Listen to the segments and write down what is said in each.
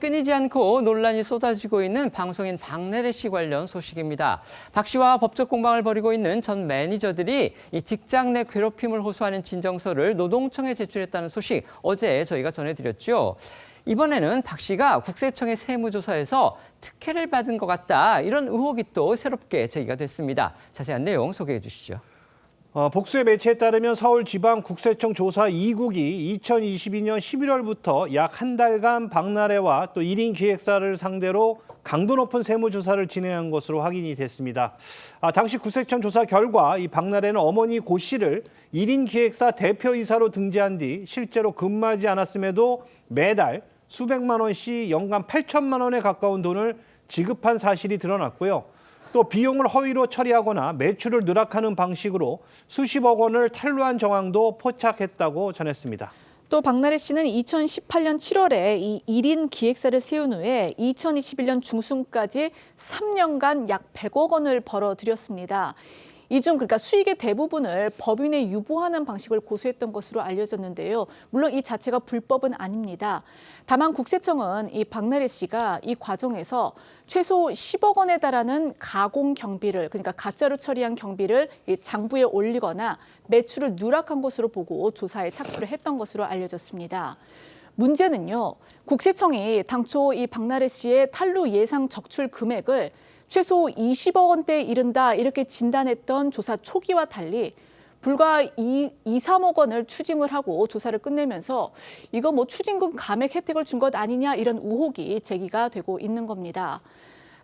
끊이지 않고 논란이 쏟아지고 있는 방송인 박나래 씨 관련 소식입니다. 박 씨와 법적 공방을 벌이고 있는 전 매니저들이 이 직장 내 괴롭힘을 호소하는 진정서를 노동청에 제출했다는 소식 어제 저희가 전해드렸죠. 이번에는 박 씨가 국세청의 세무조사에서 특혜를 받은 것 같다, 이런 의혹이 또 새롭게 제기가 됐습니다. 자세한 내용 소개해 주시죠. 복수의 매체에 따르면 서울지방국세청 조사 2국이 2022년 11월부터 약 한 달간 박나래와 또 1인 기획사를 상대로 강도 높은 세무조사를 진행한 것으로 확인이 됐습니다. 당시 국세청 조사 결과 이 박나래는 어머니 고 씨를 1인 기획사 대표이사로 등재한 뒤 실제로 근무하지 않았음에도 매달 수백만 원씩 연간 8천만 원에 가까운 돈을 지급한 사실이 드러났고요. 또 비용을 허위로 처리하거나 매출을 누락하는 방식으로 수십억 원을 탈루한 정황도 포착했다고 전했습니다. 또 박나래 씨는 2018년 7월에 이 1인 기획사를 세운 후에 2021년 중순까지 3년간 약 100억 원을 벌어들였습니다. 이 중 그러니까 수익의 대부분을 법인에 유보하는 방식을 고수했던 것으로 알려졌는데요. 물론 이 자체가 불법은 아닙니다. 다만 국세청은 이 박나래 씨가 이 과정에서 최소 10억 원에 달하는 가공 경비를, 그러니까 가짜로 처리한 경비를 이 장부에 올리거나 매출을 누락한 것으로 보고 조사에 착수를 했던 것으로 알려졌습니다. 문제는요, 국세청이 당초 이 박나래 씨의 탈루 예상 적출 금액을 최소 20억 원대에 이른다, 이렇게 진단했던 조사 초기와 달리 불과 3억 원을 추징을 하고 조사를 끝내면서 이거 뭐 추징금 감액 혜택을 준 것 아니냐, 이런 의혹이 제기가 되고 있는 겁니다.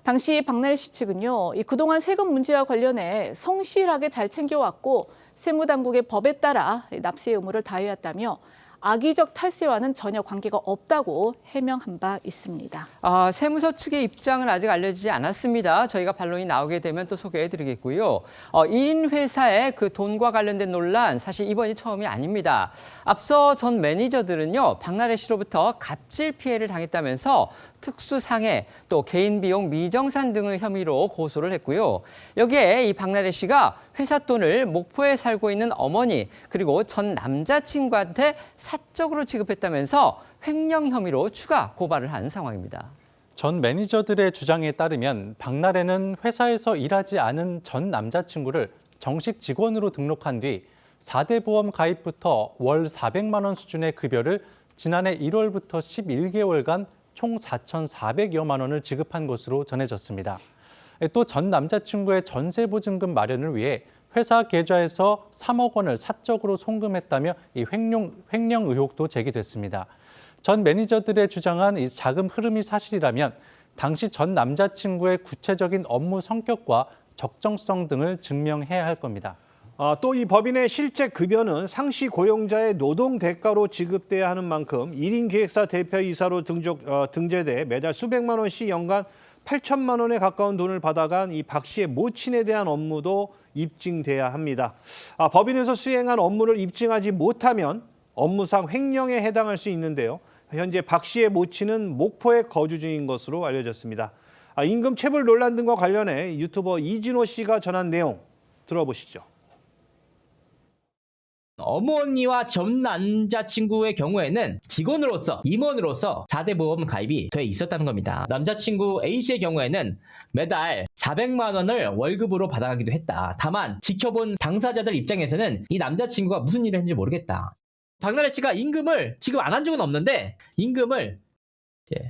당시 박나래 씨 측은요, 그동안 세금 문제와 관련해 성실하게 잘 챙겨왔고 세무당국의 법에 따라 납세 의무를 다해왔다며 악의적 탈세와는 전혀 관계가 없다고 해명한 바 있습니다. 세무서 측의 입장은 아직 알려지지 않았습니다. 저희가 반론이 나오게 되면 또 소개해드리겠고요. 1인 회사의 그 돈과 관련된 논란, 사실 이번이 처음이 아닙니다. 앞서 전 매니저들은요, 박나래 씨로부터 갑질 피해를 당했다면서 특수상해, 또 개인 비용 미정산 등의 혐의로 고소를 했고요. 여기에 이 박나래 씨가 회사 돈을 목포에 살고 있는 어머니, 그리고 전 남자친구한테 사적으로 지급했다면서 횡령 혐의로 추가 고발을 한 상황입니다. 전 매니저들의 주장에 따르면 박나래는 회사에서 일하지 않은 전 남자친구를 정식 직원으로 등록한 뒤 4대 보험 가입부터 월 400만 원 수준의 급여를 지난해 1월부터 11개월간 총 4,400여만 원을 지급한 것으로 전해졌습니다. 또 전 남자친구의 전세보증금 마련을 위해 회사 계좌에서 3억 원을 사적으로 송금했다며 이 횡령 의혹도 제기됐습니다. 전 매니저들의 주장한 이 자금 흐름이 사실이라면 당시 전 남자친구의 구체적인 업무 성격과 적정성 등을 증명해야 할 겁니다. 또 이 법인의 실제 급여는 상시 고용자의 노동 대가로 지급돼야 하는 만큼 1인 기획사 대표이사로 등재돼 매달 수백만 원씩 연간 8천만 원에 가까운 돈을 받아간 이 박 씨의 모친에 대한 업무도 입증돼야 합니다. 법인에서 수행한 업무를 입증하지 못하면 업무상 횡령에 해당할 수 있는데요. 현재 박 씨의 모친은 목포에 거주 중인 것으로 알려졌습니다. 임금 체불 논란 등과 관련해 유튜버 이진호 씨가 전한 내용 들어보시죠. 어머니와 전 남자친구의 경우에는 직원으로서, 임원으로서 4대 보험 가입이 돼 있었다는 겁니다. 남자친구 A씨의 경우에는 매달 400만 원을 월급으로 받아가기도 했다. 다만 지켜본 당사자들 입장에서는 이 남자친구가 무슨 일을 했는지 모르겠다. 박나래 씨가 임금을 지급 안 한 적은 없는데 임금을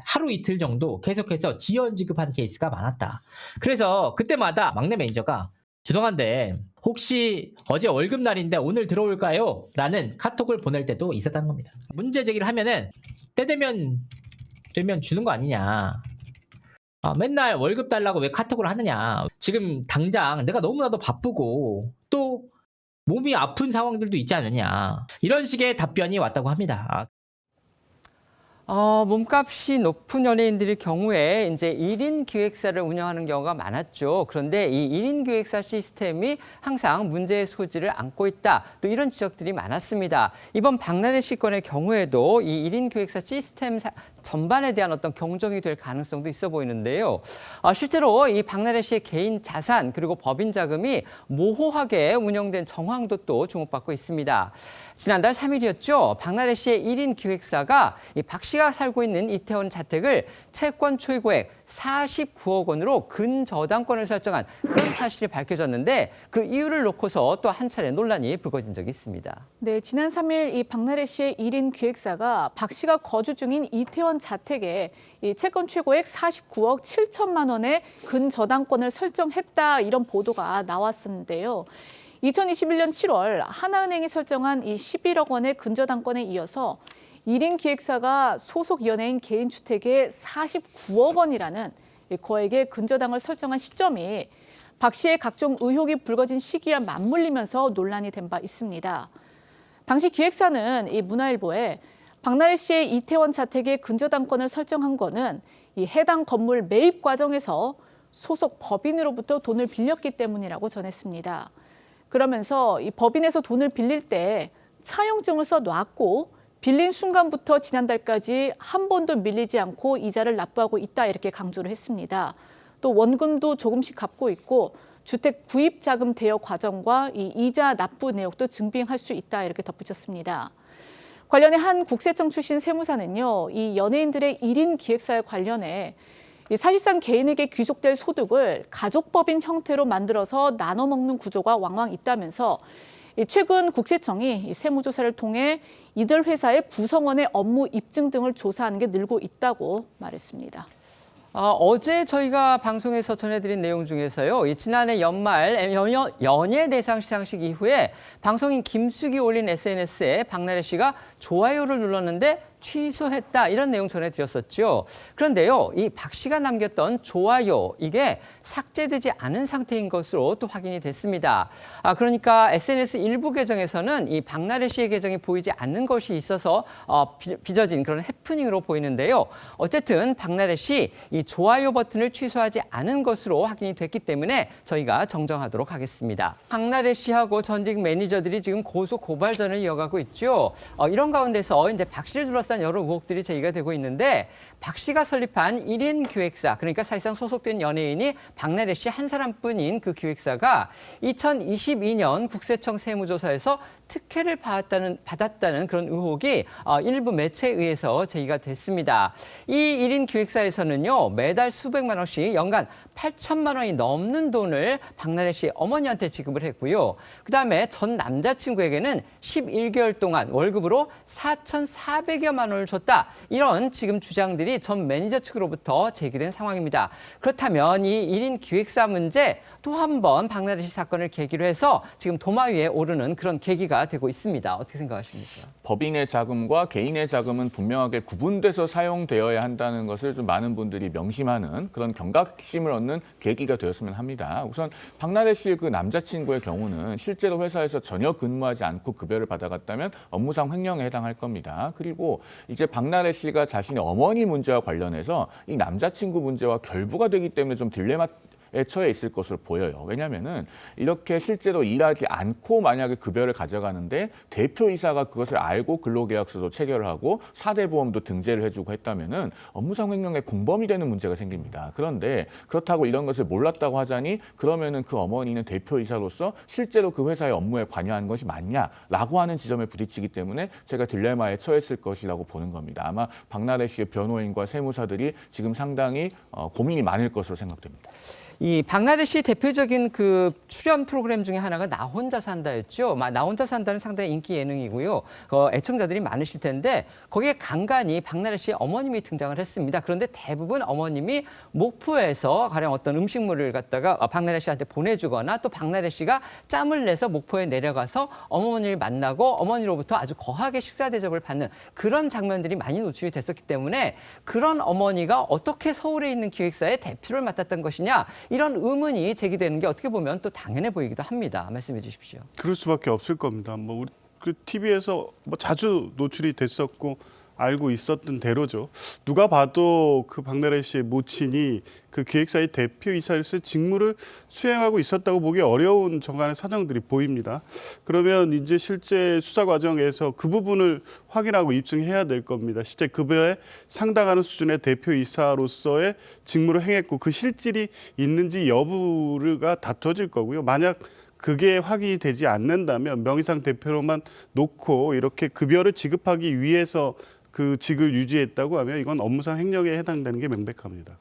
하루 이틀 정도 계속해서 지연 지급한 케이스가 많았다. 그래서 그때마다 막내 매니저가 죄송한데 혹시 어제 월급날인데 오늘 들어올까요? 라는 카톡을 보낼 때도 있었다는 겁니다. 문제 제기를 하면은 때 되면 주는 거 아니냐. 맨날 월급 달라고 왜 카톡을 하느냐. 지금 당장 내가 너무나도 바쁘고 또 몸이 아픈 상황들도 있지 않느냐. 이런 식의 답변이 왔다고 합니다. 몸값이 높은 연예인들의 경우에 이제 1인 기획사를 운영하는 경우가 많았죠. 그런데 이 1인 기획사 시스템이 항상 문제의 소지를 안고 있다, 또 이런 지적들이 많았습니다. 이번 박나래 씨 건의 경우에도 이 1인 기획사 시스템 전반에 대한 어떤 경종이 될 가능성도 있어 보이는데요. 실제로 이 박나래 씨의 개인 자산 그리고 법인 자금이 모호하게 운영된 정황도 또 주목받고 있습니다. 지난달 3일이었죠. 박나래 씨의 1인 기획사가 이 박 씨가 살고 있는 이태원 자택을 채권 초이고액 49억 원으로 근저당권을 설정한 그런 사실이 밝혀졌는데 그 이유를 놓고서 또 한 차례 논란이 불거진 적이 있습니다. 네, 지난 3일 이 박나래 씨의 1인 기획사가 박 씨가 거주 중인 이태원 자택에 이 채권 최고액 49억 7천만 원의 근저당권을 설정했다 이런 보도가 나왔었는데요. 2021년 7월 하나은행이 설정한 이 11억 원의 근저당권에 이어서 1인 기획사가 소속 연예인 개인 주택에 49억 원이라는 거액의 근저당을 설정한 시점이 박 씨의 각종 의혹이 불거진 시기와 맞물리면서 논란이 된 바 있습니다. 당시 기획사는 이 문화일보에 박나래 씨의 이태원 자택에 근저당권을 설정한 거는 이 해당 건물 매입 과정에서 소속 법인으로부터 돈을 빌렸기 때문이라고 전했습니다. 그러면서 이 법인에서 돈을 빌릴 때 차용증을 써놨고 빌린 순간부터 지난달까지 한 번도 밀리지 않고 이자를 납부하고 있다 이렇게 강조를 했습니다. 또 원금도 조금씩 갚고 있고 주택 구입 자금 대여 과정과 이 이자 납부 내역도 증빙할 수 있다 이렇게 덧붙였습니다. 관련해 한 국세청 출신 세무사는요, 이 연예인들의 1인 기획사에 관련해 사실상 개인에게 귀속될 소득을 가족법인 형태로 만들어서 나눠 먹는 구조가 왕왕 있다면서 최근 국세청이 세무조사를 통해 이들 회사의 구성원의 업무 입증 등을 조사하는 게 늘고 있다고 말했습니다. 어제 저희가 방송에서 전해드린 내용 중에서요. 지난해 연말 연예대상 시상식 이후에 방송인 김숙이 올린 SNS에 박나래 씨가 좋아요를 눌렀는데 취소했다 이런 내용 전해드렸었죠. 그런데요, 이 박 씨가 남겼던 좋아요 이게 삭제되지 않은 상태인 것으로 또 확인이 됐습니다. 그러니까 SNS 일부 계정에서는 이 박나래 씨의 계정이 보이지 않는 것이 있어서 빚어진 그런 해프닝으로 보이는데요. 어쨌든 박나래 씨 이 좋아요 버튼을 취소하지 않은 것으로 확인이 됐기 때문에 저희가 정정하도록 하겠습니다. 박나래 씨하고 전직 매니저들이 지금 고소 고발전을 이어가고 있죠. 이런 가운데서 이제 박 씨를 둘러싼 여러 의혹들이 제기가 되고 있는데 박 씨가 설립한 1인 기획사, 그러니까 사실상 소속된 연예인이 박나래 씨 한 사람뿐인 그 기획사가 2022년 국세청 세무조사에서 특혜를 받았다는 그런 의혹이 일부 매체에 의해서 제기가 됐습니다. 이 1인 기획사에서는요, 매달 수백만 원씩 연간 8천만 원이 넘는 돈을 박나래 씨 어머니한테 지급을 했고요. 그다음에 전 남자친구에게는 11개월 동안 월급으로 4,400여만 원을 줬다. 이런 지금 주장들이 전 매니저 측으로부터 제기된 상황입니다. 그렇다면 이 1인 기획사 문제 또 한 번 박나래 씨 사건을 계기로 해서 지금 도마 위에 오르는 그런 계기가 되고 있습니다. 어떻게 생각하십니까? 법인의 자금과 개인의 자금은 분명하게 구분돼서 사용되어야 한다는 것을 좀 많은 분들이 명심하는 그런 경각심을 얻는 계기가 되었으면 합니다. 우선 박나래 씨의 그 남자친구의 경우는 실제로 회사에서 전혀 근무하지 않고 급여를 받아갔다면 업무상 횡령에 해당할 겁니다. 그리고 이제 박나래 씨가 자신의 어머니 문제와 관련해서 이 남자친구 문제와 결부가 되기 때문에 좀 딜레마 에 처해 있을 것으로 보여요. 왜냐하면은 이렇게 실제로 일하지 않고 만약에 급여를 가져가는데 대표이사가 그것을 알고 근로계약서도 체결을 하고 4대 보험도 등재를 해주고 했다면은 업무상 횡령의 공범이 되는 문제가 생깁니다. 그런데 그렇다고 이런 것을 몰랐다고 하자니 그러면은 그 어머니는 대표이사로서 실제로 그 회사의 업무에 관여한 것이 맞냐라고 하는 지점에 부딪히기 때문에 제가 딜레마에 처했을 것이라고 보는 겁니다. 아마 박나래 씨의 변호인과 세무사들이 지금 상당히 고민이 많을 것으로 생각됩니다. 이 박나래 씨 대표적인 그 출연 프로그램 중에 하나가 나 혼자 산다였죠. 나 혼자 산다는 상당히 인기 예능이고요. 애청자들이 많으실 텐데 거기에 간간히 박나래 씨의 어머님이 등장을 했습니다. 그런데 대부분 어머님이 목포에서 가령 어떤 음식물을 갖다가 박나래 씨한테 보내주거나 또 박나래 씨가 짬을 내서 목포에 내려가서 어머니를 만나고 어머니로부터 아주 거하게 식사 대접을 받는 그런 장면들이 많이 노출이 됐었기 때문에 그런 어머니가 어떻게 서울에 있는 기획사의 대표를 맡았던 것이냐 이런 의문이 제기되는 게 어떻게 보면 또 당연해 보이기도 합니다. 말씀해 주십시오. 그럴 수밖에 없을 겁니다. 우리 그 TV에서 자주 노출이 됐었고 알고 있었던 대로죠. 누가 봐도 그 박나래 씨의 모친이 그 기획사의 대표이사로서의 직무를 수행하고 있었다고 보기 어려운 정관의 사정들이 보입니다. 그러면 이제 실제 수사 과정에서 그 부분을 확인하고 입증해야 될 겁니다. 실제 급여에 상당하는 수준의 대표이사로서의 직무를 행했고 그 실질이 있는지 여부가 다퉈질 거고요. 만약 그게 확인이 되지 않는다면 명의상 대표로만 놓고 이렇게 급여를 지급하기 위해서 그 직을 유지했다고 하면 이건 업무상 횡령에 해당되는 게 명백합니다.